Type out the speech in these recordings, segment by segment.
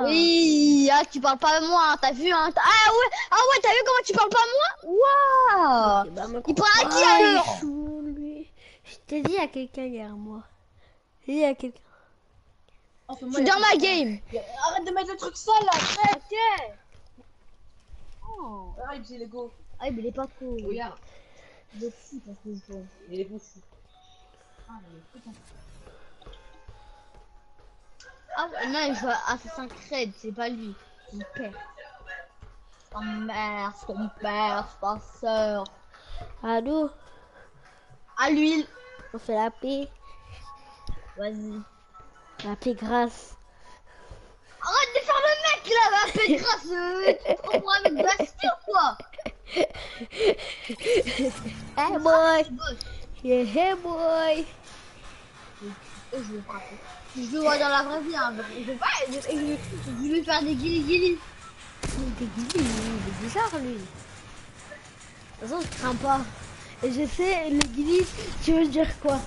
Oui, ah, tu parles pas à moi, t'as vu, hein. Ah ouais, t'as vu comment tu parles pas à moi? Waouh. Ok, bah, Il parle à qui il alors? est fou, lui. Je t'ai dit à quelqu'un derrière moi. J'ai dit à quelqu'un. Je suis dans ma game. Arrête de mettre le truc sale là, arrête. Ok. Oh. Arrête, c'est Lego. Ah, mais il est pas cool. Regarde, Il est fou, parce que je vois. il est bouffou. Ah, mais putain. Ah, non, il joue à Assassin's Creed, c'est pas lui. Son père. Ton père, ta soeur. Allô, À l'huile. on fait la paix. Vas-y. La paix grâce. Arrête de faire le mec là, ma paix grâce. Tu prends pour un mec Bastille ou quoi? Hey boy. Yeah, hey boy. Je vais frapper. Je le vois dans la vraie vie, hein. Je vais lui faire des guilis. Il est bizarre lui. De toute façon, je crains pas. Et je sais, le guilis, tu veux dire quoi?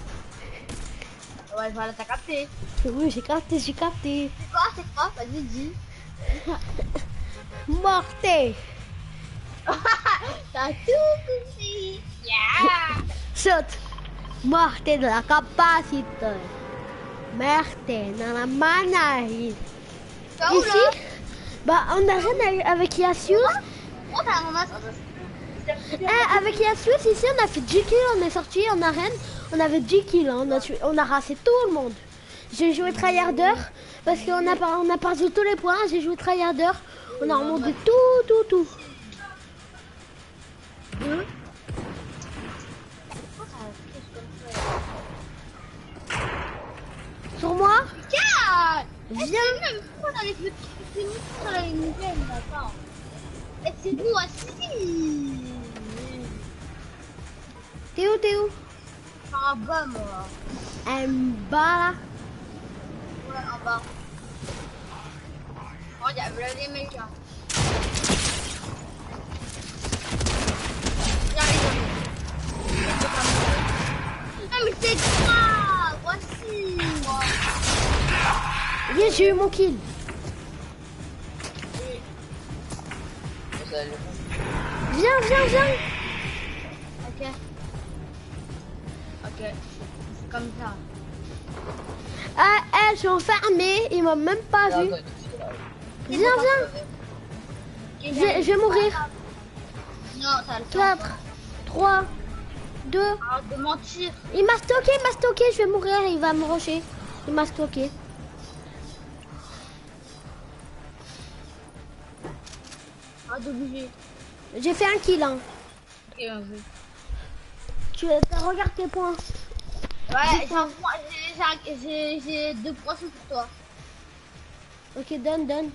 Ouais, voilà, t'as capté. Oui, j'ai capté. C'est quoi? Vas-y, dis. Morté. T'as tout compris. Yeah. Saute. Morté de la capacité. Morté dans la manette. T'as où là? Ici, bah on arène avec Yassius. Oh, t'as un masse. Avec Yassius, ici on a fait 10 kills, on est sorti en arène, on avait 10 kills, hein, on a rassé tout le monde. J'ai joué tryharder parce qu'on a perdu tous les points, j'ai joué tryharder, on a remonté tout. Sur moi? Viens. Pourquoi on a les petits sur la nouvelle maintenant? Et c'est nous aussi. T'es où? En bas, moi. En bas là. Ouais, en bas. Regarde, voilà les mecs. Hein. Ah, mais c'est grave. Voici. Viens, j'ai eu mon kill. Viens. Ok, c'est comme ça. Ah, je suis enfermée, il m'a même pas vu. Viens. Je vais mourir. Non, t'as le temps. 4, 3, 2. Arrête de mentir. Il m'a stocké, je vais mourir, il va me rusher. Il m'a stocké. Arrête d'obliger. J'ai fait un kill, hein. Ok, bien vu. Regarde tes points. Ouais, j'ai 2 points pour toi. Ok, donne.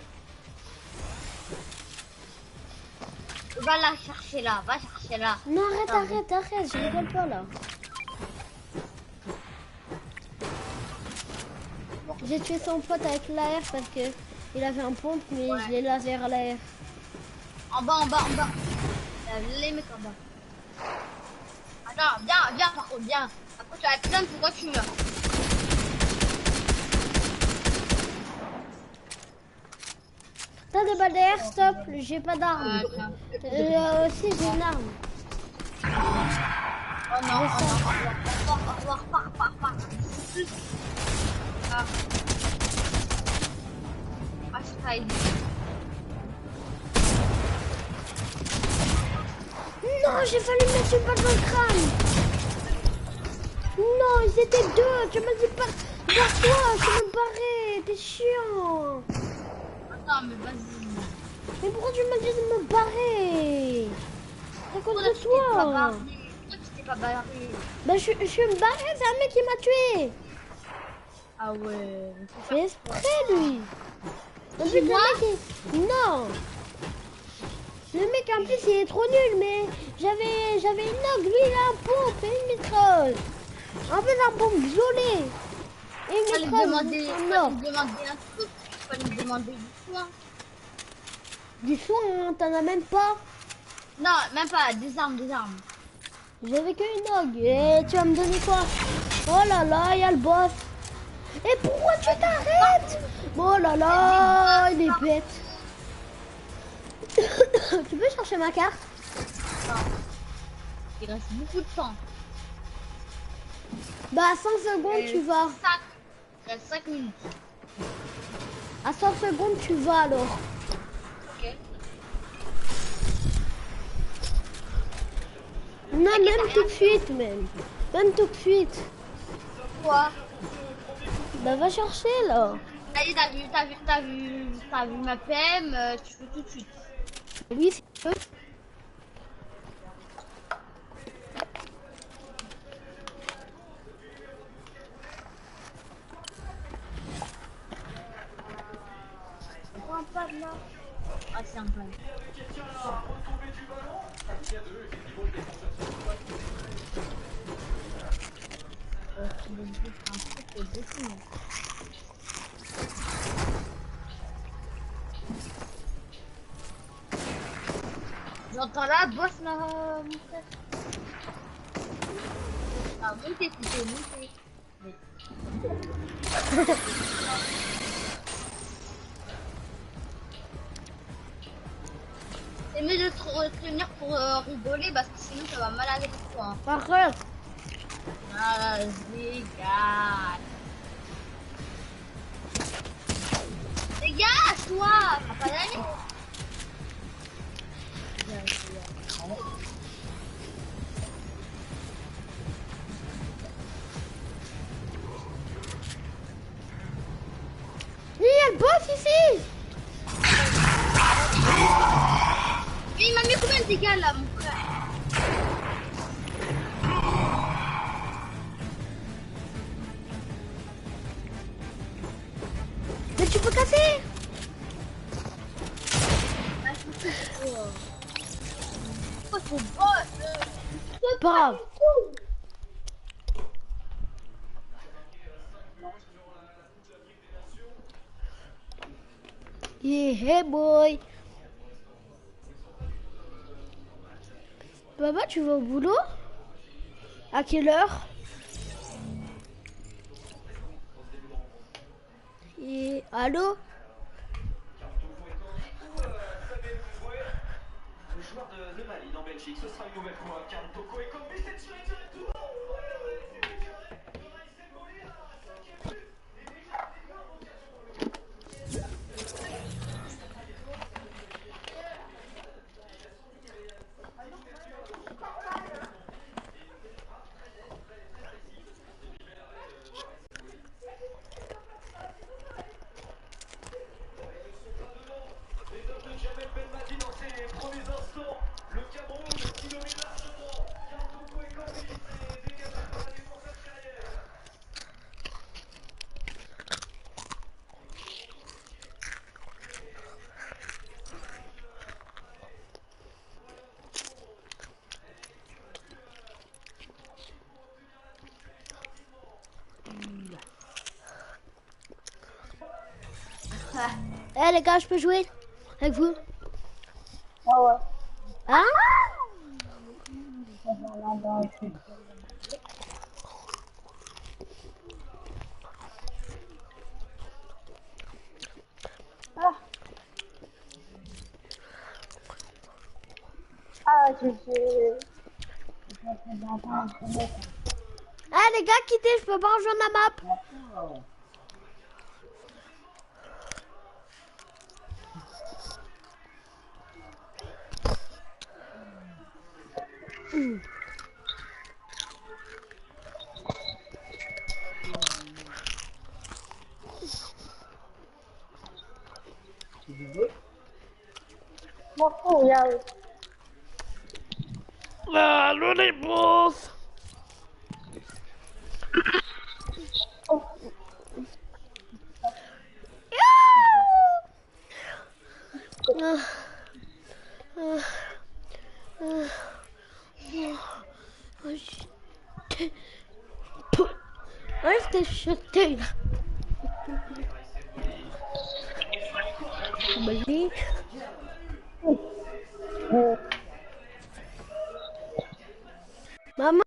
Va la chercher là, Non, arrête, je rigole pas là. J'ai tué son pote avec l'AR parce que il avait un pompe, mais je l'ai laser à l'AR. En bas. Les mecs en bas. Attends, viens par contre, viens. Après tu as plein de pourquoi tu meurs. T'as des balles d'air, stop, j'ai pas d'arme. Aussi j'ai une arme. Oh non, repars. Non, j'ai failli mettre une balle dans le crâne. Non, ils étaient 2. Tu m'as dit pas. Barre-toi, je me barrer. T'es chiant. Attends, mais vas-y. Mais pourquoi tu m'as dit de me barrer? C'est à cause de toi. Pourquoi tu t'es pas barré? Bah, je suis me barrer, c'est un mec qui m'a tué. Ah ouais. C'est exprès, lui. En plus, le mec est... Non. Le mec, en plus, il est trop nul, mais j'avais une nogue. Lui, il a un pompe et une mitrailleuse. En plus, un pompe violet. Et une Fallait mitrailleuse. demander un truc. Fallait demander du soin. Du soin, t'en as même pas. Non, même pas. Des armes. J'avais qu'une nogue. Et tu vas me donner quoi? Oh là là, il y a le boss. Et pourquoi tu t'arrêtes? Oh là là, il est t'inquiète. Tu peux chercher ma carte? Non. Il reste beaucoup de temps. Bah, à 5 secondes, tu vas. Il reste 5 minutes. À 100 secondes, tu vas alors. Ok. Non, même tout de suite, même. Même tout de suite. Quoi? Bah, va chercher, là. Allez, t'as vu ma PM, tu fais tout de suite. Oui, si tu veux. Un pad là. Ah, c'est un pad. J'entends la bosse là, mon frère. Ah, montez plutôt, montez. C'est mieux de te retenir pour rigoler parce que sinon ça va mal aller pour toi. Hein. Par contre, Ah, dégage. Dégage, toi. Ça va pas y aller. il y a le boss ici. Mais il m'a mis combien de dégâts là, mon frère? Mais tu peux casser. Oh, ce boss. C'est pas grave. Yeah, hey boy. Papa, tu vas au boulot? À quelle heure? Et allô? Le joueur de Mali en Belgique, ce sera une nouvelle fois Can Toko et Kobe, c'est tiré directement. Eh les gars, je peux jouer avec vous? Ah ouais. Hein? Ah, je Eh les gars, quittez, je peux pas rejoindre la map. m'en fous, regarde. Allô les boss. Restez jeté. Vas-y. Maman?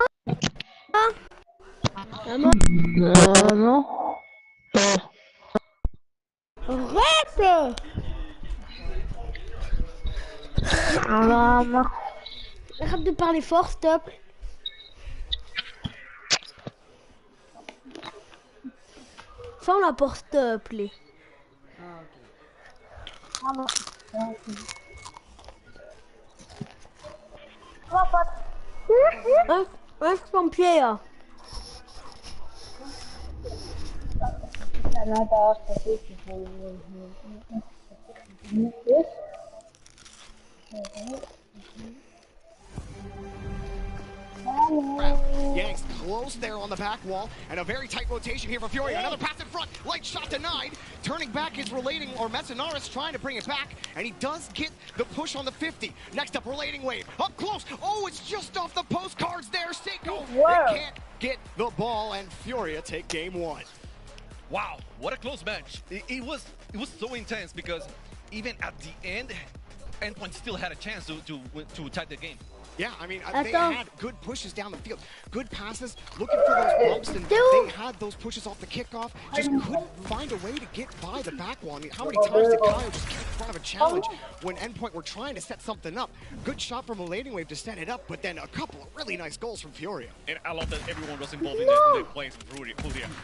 Maman? Non. Arrête! Arrête de parler fort, stop. Ferme la porte, s'il te plaît. Reste ton pied, là. Yanks close there on the back wall, and a very tight rotation here for Fury. Another pass in front, light shot denied. Turning back is Relating, or Metzenaris trying to bring it back, and he does get the push on the 50. Next up, Relating Wave, up close. Oh, it's just off the postcards there. Seiko, they can't get the ball, and Furia take game one. Wow, what a close match. It was so intense because even at the end, Endpoint still had a chance to tie the game. Yeah, I mean, they had good pushes down the field, good passes, looking for those bumps, and they had those pushes off the kickoff, just couldn't find a way to get by the back wall. I mean, how many times did Kyle just get in front of a challenge when Endpoint were trying to set something up? Good shot from Relating Wave to set it up, but then a couple of really nice goals from Furia. And I love that everyone was involved in the plays of Furia.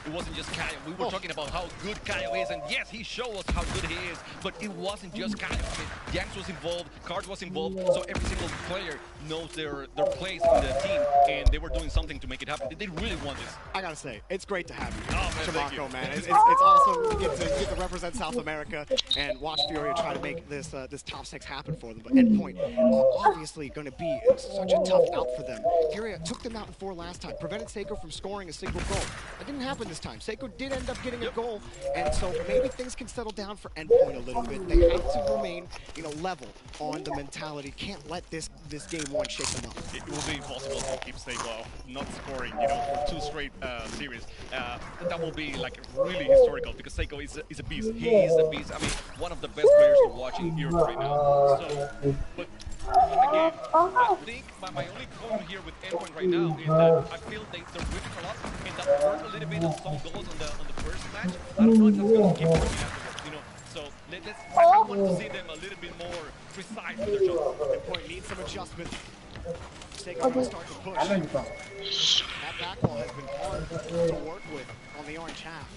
It wasn't just Kyle. We were talking about how good Kyle is, and yes, he showed us how good he is, but it wasn't just Kyle. I mean, Yanks was involved, Card was involved, so every single player knows their place in the team, and they were doing something to make it happen. They really want this. I gotta say, it's great to have you, Chamaco, man. It's awesome to get to represent South America and watch Furia try to make this this top 6 happen for them. But Endpoint obviously going to be such a tough out for them. Furia took them out in 4 last time, prevented Seiko from scoring a single goal. It didn't happen this time. Seiko did end up getting a goal, and so maybe things can settle down for Endpoint a little bit. They have to remain, level on the mentality. Can't let this game one shake them up. It will be impossible to keep Seiko not scoring, for 2 straight series. That will be like really historical because Seiko is a beast. He is a beast. I mean, one of the best players to watch in Europe right now. So, but again, I think my only problem here with Endpoint right now is that I feel they're winning a lot, and that worked a little bit on some goals on the first match. I don't know if that's going to keep working afterwards, So I want to see them a little bit more precise with their shots. Endpoint needs some adjustment. Seiko will start to push. That back wall has been hard to work with on the orange half.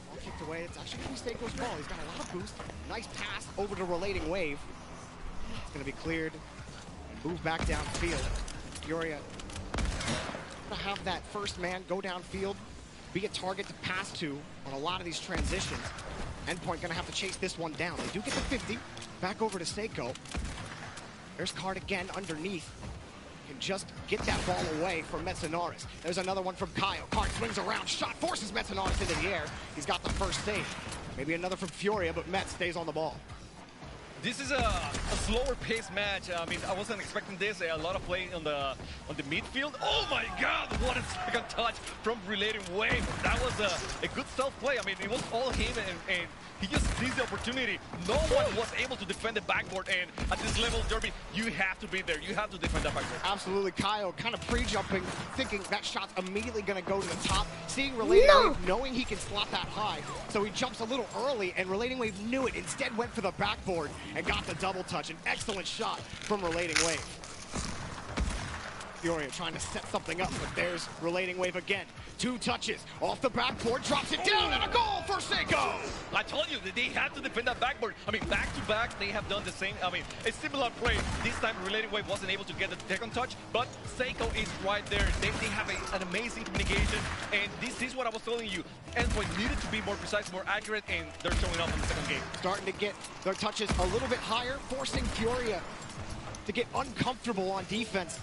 Ball kicked away. It's actually going to be Seiko's ball. He's got a lot of boost. Nice pass over to Relating Wave. It's going to be cleared. Move back downfield. Furia going to have that first man go downfield, be a target to pass to on a lot of these transitions. Endpoint going to have to chase this one down. They do get the 50. Back over to Seiko. There's Card again underneath. Can just get that ball away from Metzenaris. There's another one from Kyle. Card swings around, shot, forces Metzenaris into the air. He's got the first save. Maybe another from Furia, but Metz stays on the ball. This is a slower paced match. I mean, I wasn't expecting this. A lot of play on the midfield. Oh my God! What a second touch from Relating Wave. That was a good self play. I mean, it was all him, and he just seized the opportunity. No one was able to defend the backboard, and at this level, Derby, you have to be there. You have to defend that backboard. Absolutely. Kyle kind of pre-jumping, thinking that shot's immediately going to go to the top. Seeing Relating Wave, knowing he can slot that high, so he jumps a little early, and Relating Wave knew it. Instead, went for the backboard and got the double touch. An excellent shot from Relating Wave. Furia trying to set something up, but there's Relating Wave again. 2 touches off the backboard, drops it down, and a goal for Seiko! I told you that they have to defend that backboard. I mean, back to back, they have done the same. I mean, a similar play. This time, Relating Wave wasn't able to get the second touch, but Seiko is right there. They have an amazing communication, and this is what I was telling you. Endpoint needed to be more precise, more accurate, and they're showing up in the second game. Starting to get their touches a little bit higher, forcing Furia to get uncomfortable on defense.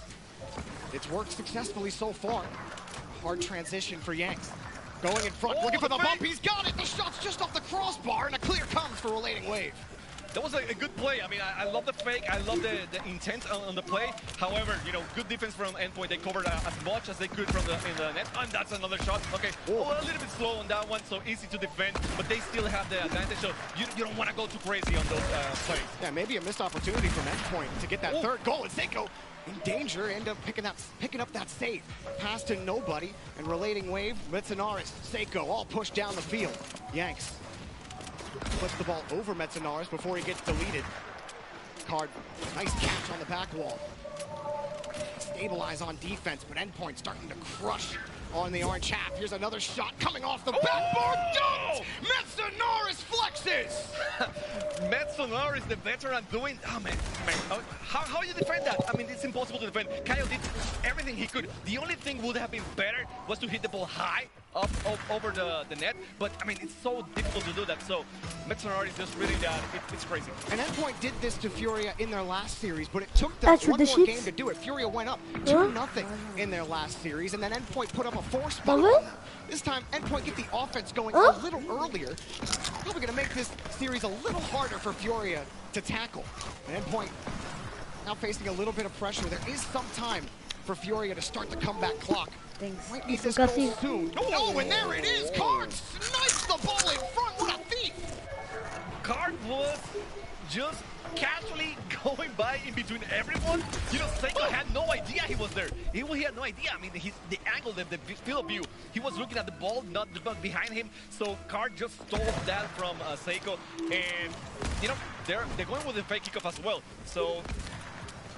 It's worked successfully so far. Hard transition for Yanks. Going in front, looking for the bump. He's got it. The shot's just off the crossbar, and a clear comes for Relating Wave. That was a good play. I mean, I love the fake. I love the intent on the play. However, good defense from Endpoint. They covered as much as they could from in the net. And that's another shot. Okay, a little bit slow on that one, so easy to defend. But they still have the advantage, so you don't want to go too crazy on those plays. Yeah, maybe a missed opportunity from Endpoint to get that third goal. And Seiko in danger, end up picking up that save. Pass to nobody, and Relating Wave, Metzenaris, Seiko all pushed down the field. Yanks flips the ball over Metzenaris before he gets deleted. Card. Nice catch on the back wall. Stabilize on defense, but Endpoint starting to crush on the orange half. Here's another shot coming off the backboard. Dunked! Metsonaris flexes! Metsonaris, the veteran, doing... Oh, man. How you defend that? I mean, it's impossible to defend. Kyle did everything he could. The only thing would have been better was to hit the ball high up over the net. But, I mean, it's so difficult to do that. So, Metsonaris just really that. It's crazy. And Endpoint did this to Furia in their last series, but it took them one more game to do it. Furia went up 2-0 in their last series, and then Endpoint put up a 4-spot. This time, Endpoint get the offense going a little earlier. Probably going to make this series a little harder for Furia to tackle. And Endpoint now facing a little bit of pressure. There is some time for Furia to start the comeback clock. Might need this goal soon. Oh, and there it is! Card snipes the ball in front. What a thief! Card was just casually going by in between everyone. You know, Seiko had no idea he was there. He had no idea. I mean, the angle, the field of view, he was looking at the ball, not behind him. So Card just stole that from Seiko, and you know they're going with the fake kickoff as well. So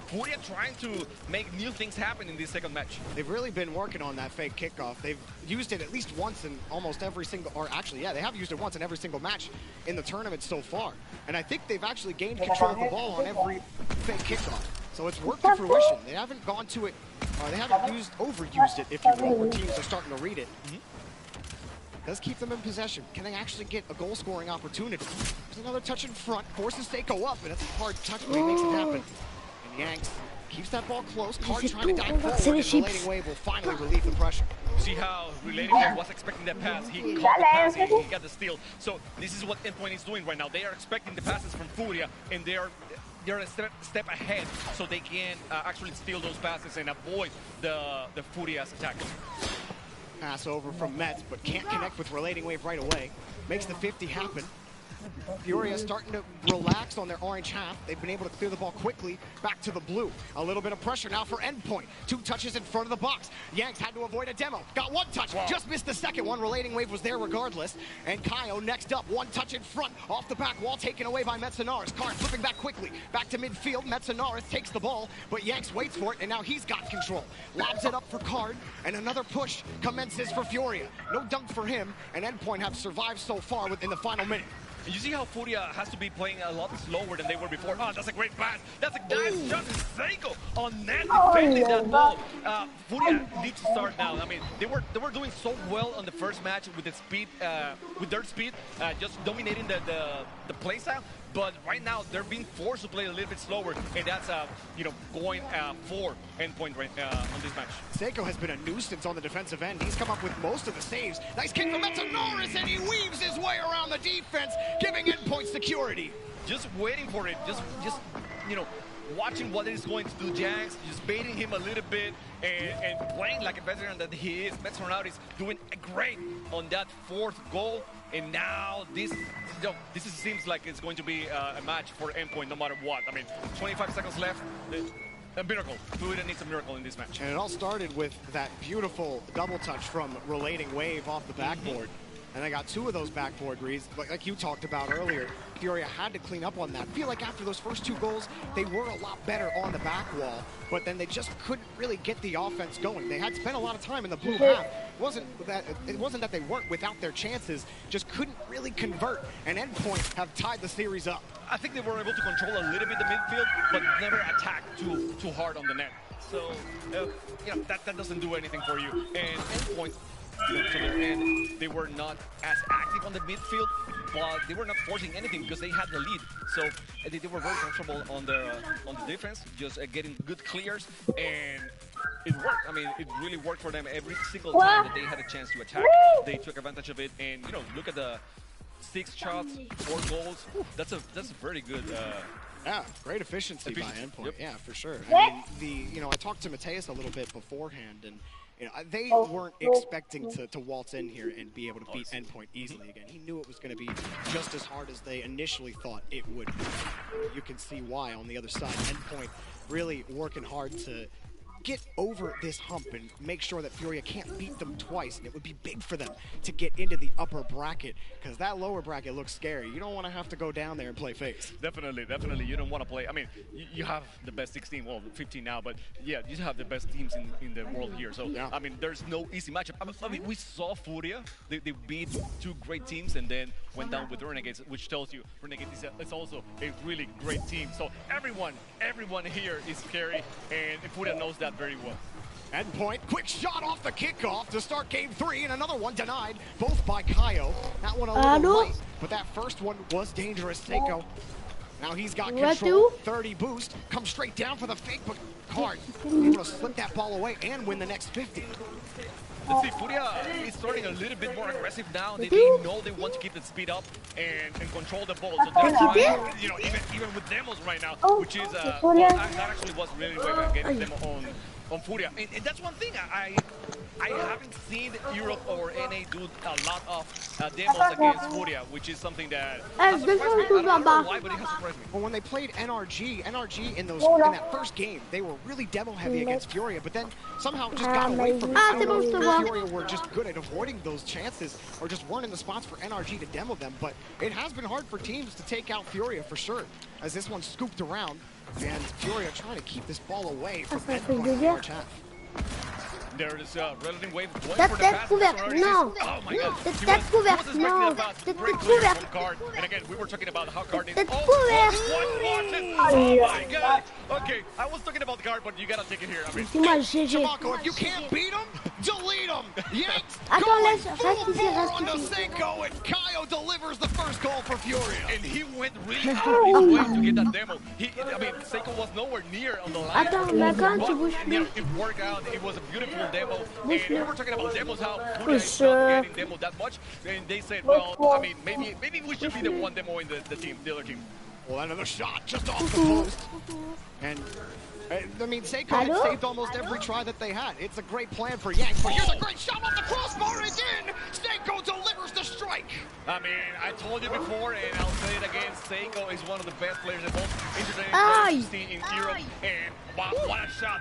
Furia trying to make new things happen in this second match. They've really been working on that fake kickoff. They've used it at least once in almost every single, or actually, yeah, they have used it once in every single match in the tournament so far. And I think they've actually gained control of the ball on every fake kickoff. So it's worked to fruition. They haven't gone to it, they haven't overused it, if you will, where teams are starting to read it. Does keep them in possession. Can they actually get a goal-scoring opportunity? There's another touch in front, forces Seiko up, and it's a hard touch, but he makes it happen. Yanks keeps that ball close. Card trying to dive forward, and Relating Wave will finally relieve the pressure. See how Relating Wave was expecting that pass. He caught the pass, he got the steal. So this is what Endpoint is doing right now. They are expecting the passes from Furia, and they're a step ahead, so they can actually steal those passes and avoid the Furia's attack. Pass over from Mets, but can't connect with Relating Wave right away. Makes the 50 happen. Furia starting to relax on their orange half. They've been able to clear the ball quickly back to the blue. A little bit of pressure now for Endpoint. 2 touches in front of the box. Yanks had to avoid a demo. Got 1 touch. Wow. Just missed the second one. Relating Wave was there regardless. And Kaio next up. 1 touch in front. Off the back wall. Taken away by Metsonaris. Card flipping back quickly. Back to midfield. Metsonaris takes the ball. But Yanks waits for it. And now he's got control. Lobs it up for Card. And another push commences for Furia. No dunk for him. And Endpoint have survived so far within the final minute. You see how Furia has to be playing a lot slower than they were before. Oh, that's a great pass. That's a nice shot. Seiko on net defending that ball. Furia needs to start now. I mean, they were doing so well on the first match with the speed, with their speed, just dominating the play style. But right now they're being forced to play a little bit slower, and that's you know, going for Endpoint right on this match. Seiko has been a nuisance on the defensive end. He's come up with most of the saves. Nice kick from Metsonaris, and he weaves his way around the defense, giving Endpoint security. Just waiting for it. Just you know, watching what he's going to do, Jax, just baiting him a little bit and playing like a veteran that he is. Metsonaris doing great on that 4th goal. And now this seems like it's going to be a match for Endpoint no matter what. I mean, 25 seconds left. A miracle. Furia needs a miracle in this match. And it all started with that beautiful double touch from Relating Wave off the backboard. And they got 2 of those backboard reads, like you talked about earlier. Furia had to clean up on that. I feel like after those first 2 goals, they were a lot better on the back wall, but then they just couldn't really get the offense going. They had spent a lot of time in the blue half. It wasn't that they weren't without their chances, just couldn't really convert, and Endpoint have tied the series up. I think they were able to control a little bit the midfield, but never attack too hard on the net. So, you know, that doesn't do anything for you. And Endpoint, you know, to their end, they were not as active on the midfield, but they were not forcing anything because they had the lead. So they were very comfortable on the defense, just getting good clears, and it worked. I mean, it really worked for them every single time that they had a chance to attack. They took advantage of it, and you know, look at the 6 shots, 4 goals. That's a very good. Yeah, great efficiency by Endpoint. Yep. Yeah, for sure. I mean, you know, I talked to Mateus a little bit beforehand, and you know, they weren't expecting to waltz in here and be able to beat Endpoint easily again. He knew it was going to be just as hard as they initially thought it would be. You can see why on the other side. Endpoint really working hard to get over this hump and make sure that Furia can't beat them twice, and it would be big for them to get into the upper bracket, because that lower bracket looks scary. You don't want to have to go down there and play face. Definitely, definitely. You don't want to play. I mean, you have the best 16, well, 15 now, but yeah, you have the best teams in the world here. So, Yeah. I mean, there's no easy matchup. I mean, we saw Furia. They beat two great teams and then went down with Renegades, which tells you Renegade is also a really great team. So everyone here is scary, and Furia knows that very well. Endpoint, quick shot off the kickoff to start game 3, and another one denied, both by Kaio. That one a little late, but that first one was dangerous. Seiko, now he's got control, 30 boost, comes straight down for the fake, but Card able to slip that ball away and win the next 50. Let's see, Furia is starting a little bit more aggressive now. They know they want to keep the speed up and control the ball. So they're trying, you know, even with demos right now, which is, well, that actually was really way against them on Furia. And that's one thing, I haven't seen Europe or NA do a lot of demos against Furia, which is something that has surprised me. I don't know why, but it has surprised me. Well, when they played NRG in that first game, they were really demo heavy against Furia, but then somehow just got away from it. I don't know if Furia were just good at avoiding those chances or just weren't in the spots for NRG to demo them, but it has been hard for teams to take out Furia for sure, as this one scooped around, and Furia trying to keep this ball away from Endpoint in the March half. There is a relative wave going Tête for the pass. couverte, non. Oh my god. Tête couverte, non. Tête couverte. Card. And again, we were talking about how Card is. Tête Oh, couverte. oh my god. Okay, I was talking about the Card, but you gotta take it here. I mean, Dis-moi, GG. Shamako, if you can't beat him, delete him. Yanks Attends, going laisse, full reste ici, bore reste onto ici. Seiko, and Kaio delivers the first goal for Furia. and he went really out of his way to get that demo. I mean, Seiko was nowhere near on the line. Attends, mais quand tu bouges You know, plus. it worked out. It was a beautiful demo. And we were talking about demos, how Furia Oui, is not getting demo that much. And they said, well, I mean, maybe we should be the one demo in the team, the other team. Well, another shot just off the post. And I mean, Seiko had saved almost every try that they had. It's a great plan for Yanks, but here's a great shot off the crossbar again. Seiko delivers the strike. I mean, I told you before, and I'll say it again, Seiko is one of the best players and most entertaining players you've seen in Europe. And wow, what a shot,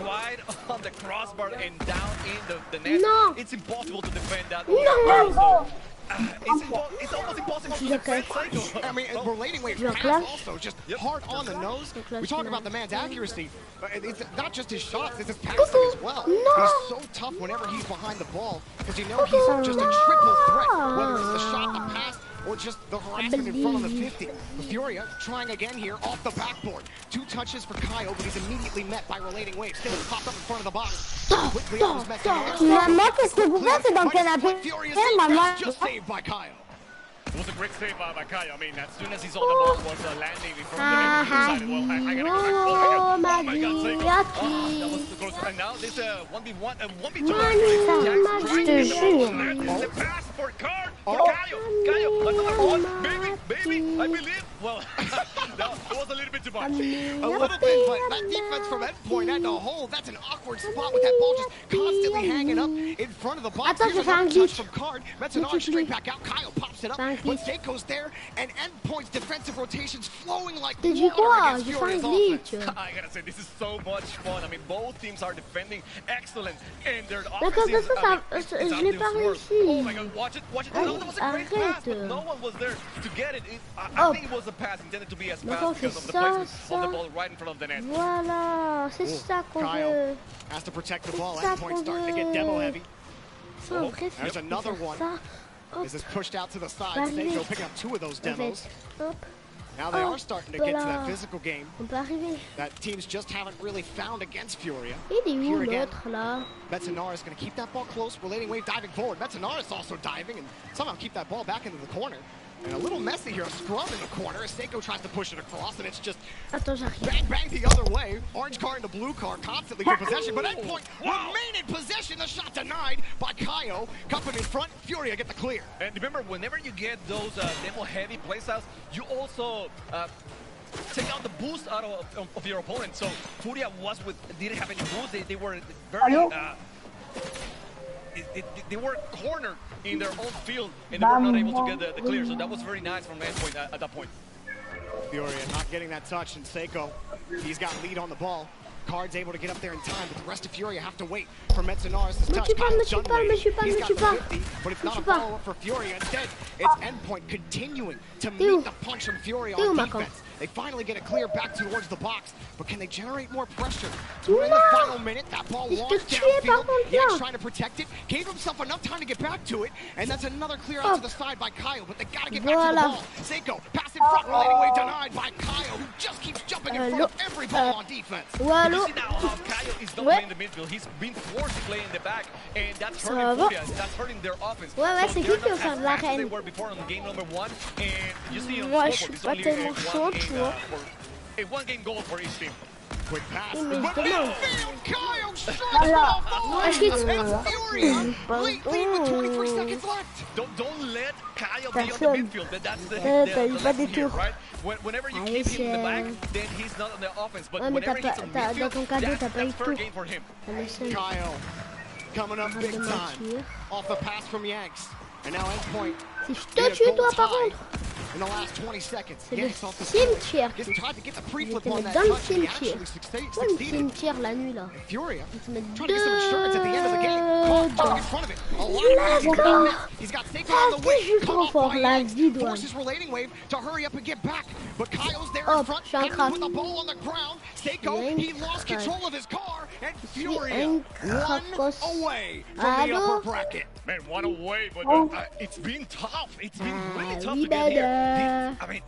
right on the crossbar and down in the net. No. It's impossible to defend that. No. It's almost impossible to defend Seiko. I mean, relating wave Your pass clash? also just hard on the nose. We talk about the man's accuracy. It's not just his shots, it's his passing as well. No. He's so tough whenever he's behind the ball because you know he's just a triple threat, whether it's the shot, the pass, or just the harassment in front of the 50. Furia trying again here off the backboard. 2 touches for Kaio, but he's immediately met by relating waves. Still popped up in front of the box. Quickly it was met to Maman, qu'est-ce que vous faites dans le canapé? Maman. just saved by Kaio. It was a great save by Kaio. I mean, as soon as he saw the ball was landing in front of the net, he decided, well, I gotta oh my god, Seiko. That was too close. And now this 1v1, 1v2. The pass for Card, for Kaio, another one, maybe, I believe. Well, no, it was a little bit too much. A little bit, but that defense from Endpoint had to hold. That's an awkward spot with that ball just constantly hanging up in front of the box. Attends, Here's je fais un another touch glitch. from Card. Metsunari straight back out. Kaio pops it up, but Seiko's there, and Endpoint's defensive rotations flowing like T'as dit water quoi? against J'ai fait un Furia's offense. glitch. I gotta say, this is so much fun. I mean, both teams are defending excellent, and their D'accord, offense is, je l'ai pas réussi. oh my god, watch it. No, that was a great pass, but no one was there to get it. I think it was a pass intended to be as pass because of the placement of the ball right in front of the net. Voilà, c'est ça qu'on veut. Kaio has to protect the ball. C'est ça Endpoint qu'on starting to get demo veut. heavy. Ça, on préfère There's another faire one. ça. Hop, This is pushed out to the side. Vas-y. Seiko picking up 2 of those demos. hop, Now they Oh, are starting to get to that voilà. physical game on peut arriver. that teams just haven't really found against Furia. Il est où Here again, l'autre là? Metsunari is going to keep that ball close. Relating wave diving forward. Metsunari is also diving and somehow keep that ball back into the corner. And a little messy here, a scrum in the corner as Seiko tries to push it across, and it's just Attends, j'arrive. bang, bang the other way. Orange car into blue car, constantly in possession, but Endpoint remain in possession. The shot denied by Kaio. Cup him in front, Furia get the clear. And remember, whenever you get those demo-heavy playstyles, you also take out the boost out of your opponent. So Furia didn't have any boost. They were very they were cornered in their own field, and they were not able to get the clear. So that was very nice from Endpoint at that point. Furia not getting that touch, and Seiko, he's got lead on the ball. Card's able to get up there in time, but the rest of Furia have to wait for Metsonaris to touch. suis pas, Kyle's me suis done pas, me waiting. suis pas, He's me got suis the pas. 50, but it's Me not suis a pas. follow-up for Furia. Instead, it's Endpoint continuing to T'es où? meet the punch from Furia T'es où, on Macron? defense. They finally get a clear back towards the box, but can they generate more pressure? We're in the final minute, that ball Il se launched tue par downfield. contre Yanks là. trying to protect it, gave himself enough time to get back to it, and that's another clear out to the side by Kyle, but they gotta get back to the Voilà. ball. Seiko, pass in front, relating way denied by Kyle, who just keeps jumping in front of every ball on defense. You Allô? see now how Kyle is not Ouais. playing the midfield. He's been forced to play in the back, and that's Ça hurting va? Furia. That's hurting their offense. Ouais, ouais, So c'est they're qui qui not va faire as de la fast as they reine? were before on game number 1, and you see on Moi, je scoreboard, suis it's pas only tellement chaud, tu vois. a one-game goal for each team. Quick pass. Oui, mais But justement. midfield, Kyle strikes Alors, off est-ce qu'il- and Furia lead with 23 seconds left. Don't let Kyle be on the Personne. midfield. That's the t'as eu pas lesson des here, tours. right? Whenever you Allez, keep him in the back, c'est- then he's not on the offense. But Ouais, mais whenever t'as he's pas- on t'as- dans ton cadeau, midfield, t'as pas eu that's fair tout. game for him. Ça me semble. Kyle coming up Arrête big de time mentir. off the pass from Yanks. And now Endpoint Si je get te a tue, goal toi, par tie contre. in the last 20 seconds. C'est le Yanks off the score. cimetière. Just tried to get the Je vais pre-flip te on mettre that dans le touch, and he cimetière. actually succeeded. Ouais, le cimetière la nuit là. Furia Je vais te mettre trying to get some insurance at the end of the game. Caught dedans. in front of it. A lot of Let's go. He's got Seiko Ah, on the c'est way. juste Cut trop off fort, by la Yanks. vie, douane. Forces relating wave to hurry up and get back. But Kyle's there Hop, in front. je suis un Heading crack. with the ball on the ground. Seiko, Bien he lost crack. control of his car. And suis Furia, un one cracos. away from the Allô? upper bracket. Man, one away, but it's been tough. It's been really tough oui, to get here. dada. I mean,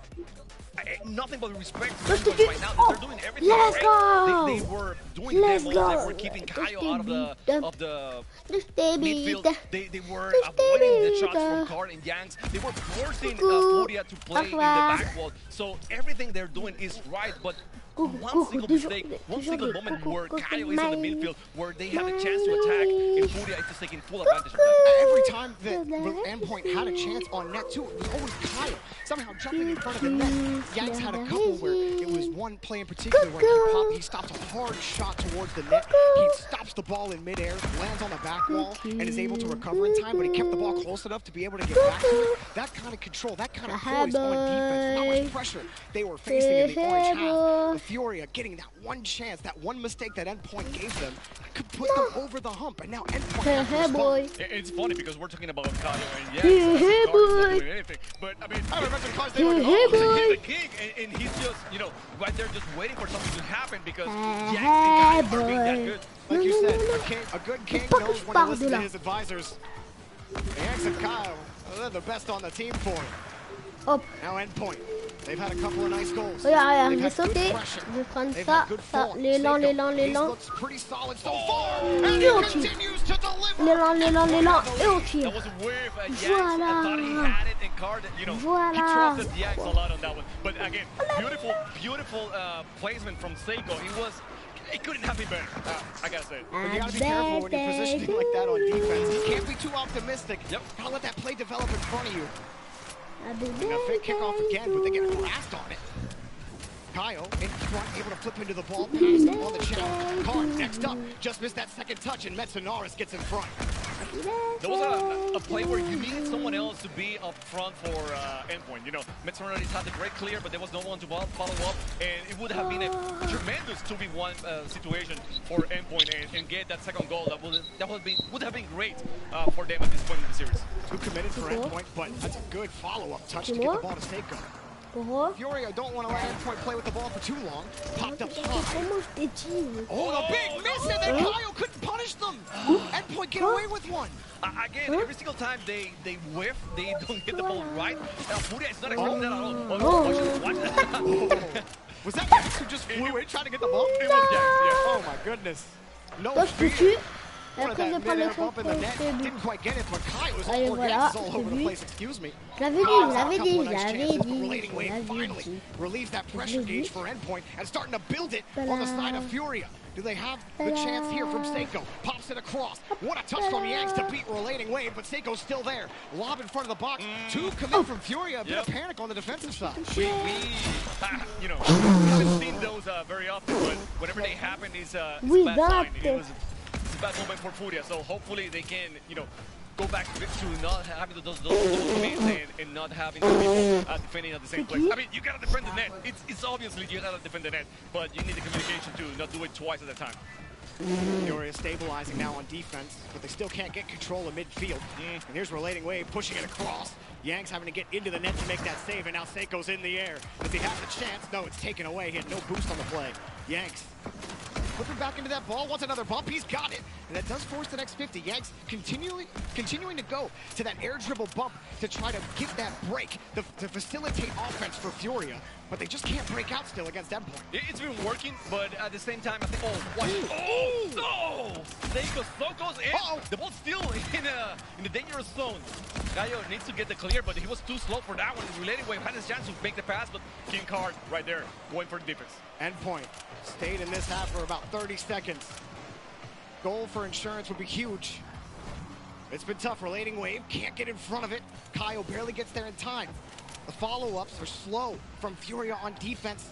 nothing but respect Let's for do them this. right now. They're doing everything Let's right. go. They were doing Let's demos. go. They were keeping Kyle out of the Just midfield. débite. They were Just avoiding the shots débite. from Card and Yanks. They were forcing Coucou. Furia to play in the Au revoir. back wall. So everything they're doing is right, but one single mistake, one single moment where Kyle is on the midfield, where they have a chance to attack, and Furia is just taking full advantage of that. Every time that Endpoint had a chance on net too, it was always Kyle somehow jumping in front of the net. Yanks had a couple where it was one play in particular where he stopped a hard shot towards the net. He stops the ball in midair, lands on the back wall, and is able to recover in time, but he kept the ball close enough to be able to get back to it. That kind of control, that kind of poise on defense, how much pressure they were facing in the orange half. The Furia getting that one chance, that one mistake that Endpoint gave them could put them over the hump, and now Endpoint has to respond. boy. It's funny because we're talking about Kyle and Hey, Yanks. hey, Card is not boy. doing anything. But I mean, I remember the cards they were Hey, oh, boy. he's the king, and he's just, right there just waiting for something to happen because Yanks Hey, and Kyle are being that boy. good. like you No, said, no, no. a good king Pas que knows je when to parte listen de to là. his advisors. Yanks and Kyle, they're the best on the team for him. Hop. Now Endpoint, they've had a couple of nice goals. Regarde, They've je vais had good sauter. pressure. Je vais prendre They've ça, had good ça, form. l'élan, Seiko, l'élan, he l'élan. looks pretty solid so far, and he Gentil. continues to deliver. L'élan, l'élan, l'élan. Et on That tire. was a wave. Yanks Voilà. thought he had it, and Card, he Voilà. trusted Yanks a lot on that one. But again, beautiful placement from Seiko. It couldn't have been better. I gotta say it. But you gotta be careful when you're positioning like that on defense. You can't be too optimistic. Yep. Gotta let that play develop in front of you. Ah, Now fake kickoff again, but they get harassed on it. Kyle in front, able to flip into the ball, pass on the challenge. Card next up, just missed that second touch, and Metsonaris gets in front. There was a play where you needed someone else to be up front for Endpoint. Metsonaris had the great clear, but there was no one to follow up, and it would have been a tremendous 2v1 situation for Endpoint and get that second goal. That would have been great for them at this point in the series. Too committed for Endpoint, but that's a good follow-up touch to C'est get moi? the ball to Seiko. Pourquoi? Furia don't want to let Endpoint play with the ball for too long. Popped up high. Comment je t'ai dit? Oh, the big miss, and then Kyle couldn't punish them. Endpoint get away with one. Again, every single time they whiff, they don't get the ball right. Furia is not expecting that at all. Watch that. Was that Max who just flew in trying to get the ball? It was Yanks, yeah. Oh my goodness. No Toi, je te fear. tue. Et One of après, je that prends le mid-air bump in the net. truc. Didn't quite get it, but Kyle was Allez, all voilà, all over the c'est place. Excuse me. Je l'avais dit, je l'avais dit, je l'avais dit. Relating Je wave l'avais finally dit. relieves that pressure l'ai gauge dit. for Endpoint and starting to build it on the side of Furia. Do they have the chance here from Seiko? Pops it across. What a touch from Yanks to beat Relating Wave, but Seiko's still there. Lob in front of the box. Two commit from Furia. A bit of panic on the defensive side. We haven't seen those very often, but whenever they happen, it's a Oui, bad dans la sign. tête. It's a bad moment for Furia, so hopefully they can, go back to not having those movements and not having the people defending at the same place. I mean, you gotta defend the net. It's obviously you gotta defend the net, but you need the communication to not do it twice at a time. Fury is stabilizing now on defense, but they still can't get control of midfield. And here's Relating Wave pushing it across. Yanks having to get into the net to make that save, and now Seiko's in the air. Does he have the chance? No, it's taken away. He had no boost on the play. Yanks flipping back into that ball, wants another bump, he's got it. And that does force the next 50. Yanks continuing to go to that air dribble bump to try to get that break, to facilitate offense for Furia. But they just can't break out still against Endpoint. It's been working, but at the same time, I think, oh, watch it. Oh, no! Seiko so goes in. The ball's still in the dangerous zone. Gallo needs to get the clear, but he was too slow for that one. Relating Wave had his chance to make the pass, but King Card right there, going for the defense. Endpoint stayed in this half for about 30 seconds. Goal for insurance would be huge. It's been tough. Relating Wave can't get in front of it. Kaio barely gets there in time. The follow-ups are slow from Furia on defense.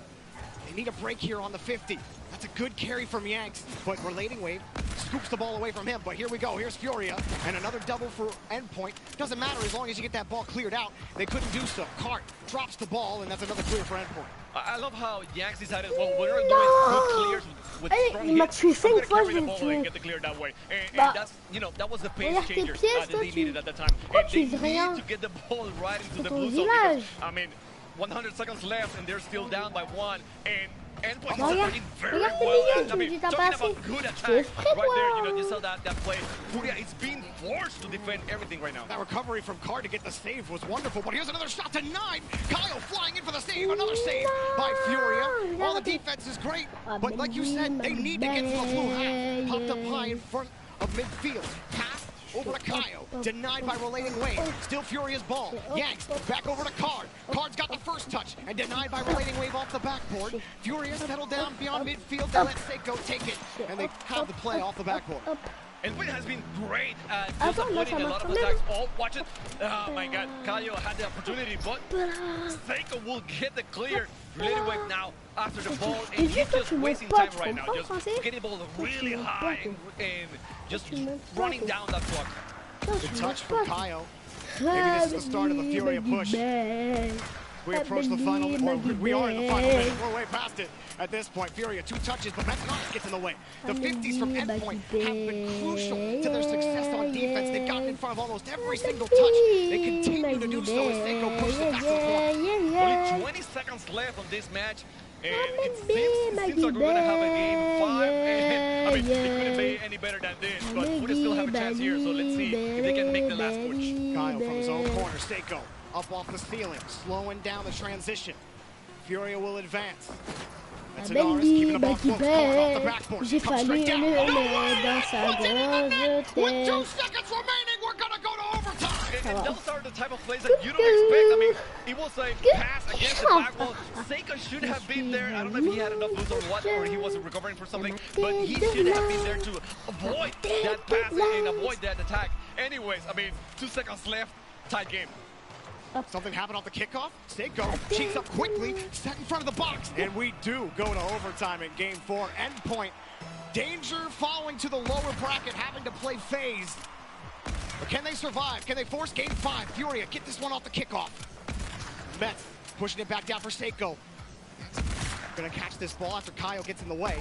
They need a break here on the 50. That's a good carry from Yanks, but Relating Wave scoops the ball away from him. But here we go. Here's Furia, and another double for Endpoint. Doesn't matter as long as you get that ball cleared out. They couldn't do so. Cart drops the ball, and that's another clear for Endpoint. I love how Yanks decided, well, we're not doing good clears with strong hits. I'm going to carry the ball and get the clear that way. And that's, you know, that was the pace changer that they needed at the time. And they need to get the ball right into the blue zone because, I mean, 100 seconds left and they're still down by one. And Endpoint is working very well. I mean, talking about good attack right there. You know, you saw that play. Furia is being forced to defend everything right now. That recovery from Card to get the save was wonderful, but here's another shot denied. Kaio flying in for the save. Another save by Furia. All the defense is great, but like you said, they need to get to the blue half. Popped up high in front of midfield. Half over to Kaio, denied by Relating Wave. Still Furia's ball. Yanks back over to Card. Card's got the first touch and denied by Relating Wave off the backboard. Furia settled down beyond midfield. They let Seiko take it, and they have the play off the backboard. Endpoint has been great at just avoiding a lot of attacks. Oh, watch it. Oh my god, Kaio had the opportunity, but Seiko will get the clear. Relating Wave now after the ball, and he's just wasting time right now. Just getting the ball really high and just running down that clock. Good touch from Kaio. Maybe this is the start of the Furia push. We approach the final, or we are in the final minute. We're way past it at this point. Furia, 2 touches, but Metanox gets in the way. The 50s from Endpoint have been crucial to their success on defense. They've gotten in front of almost every single touch. They continue to do so as Seiko pushes it back to the block. Only 20 seconds left on this match. And it seems like we're going to have a game 5. And, I mean, it couldn't be any better than this, but we still have a chance here. So let's see if they can make the last push. Kaio from his own corner. Seiko up off the ceiling, slowing down the transition. Furia will advance. That's Anaris keeping the ball close. Card off the backboard. Comes straight down. With 2 seconds remaining, we're going to go to overtime. And those are the type of plays that you don't expect. I mean, it was a pass against the back wall. Seiko should have been there. I don't know if he had enough boost or what, or he was recovering for something, but he should have been there to avoid that pass and avoid that attack. Anyways, I mean, 2 seconds left, tight game. Something happened off the kickoff. Seiko cheats up quickly, set in front of the box. And we do go to overtime in game 4. Endpoint. Danger falling to the lower bracket, having to play phase. But can they survive? Can they force game 5? Furia, get this one off the kickoff. Mets pushing it back down for Seiko. Gonna catch this ball after Kaio gets in the way.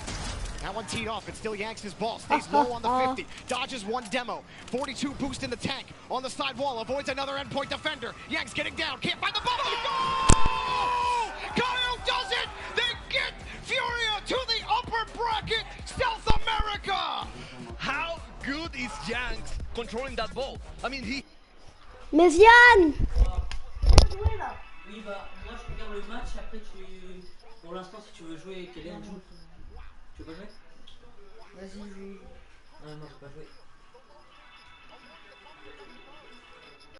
That one teed off, it's still Yanks' ball. Stays low on the 50. Dodges one demo. 42 boost in the tank. On the side wall, avoids another Endpoint defender. Yanks getting down, can't find the ball. Goal! Kaio does it! They get Furia to the upper bracket, South America! How good is Yanks controlling that ball? I mean, he... Mais Yann! Oui, bah, moi je regarde le match, après tu... Pour l'instant, si tu veux jouer, Kellen joue. Tu veux pas jouer? Vas-y, joue. Non, je peux pas jouer.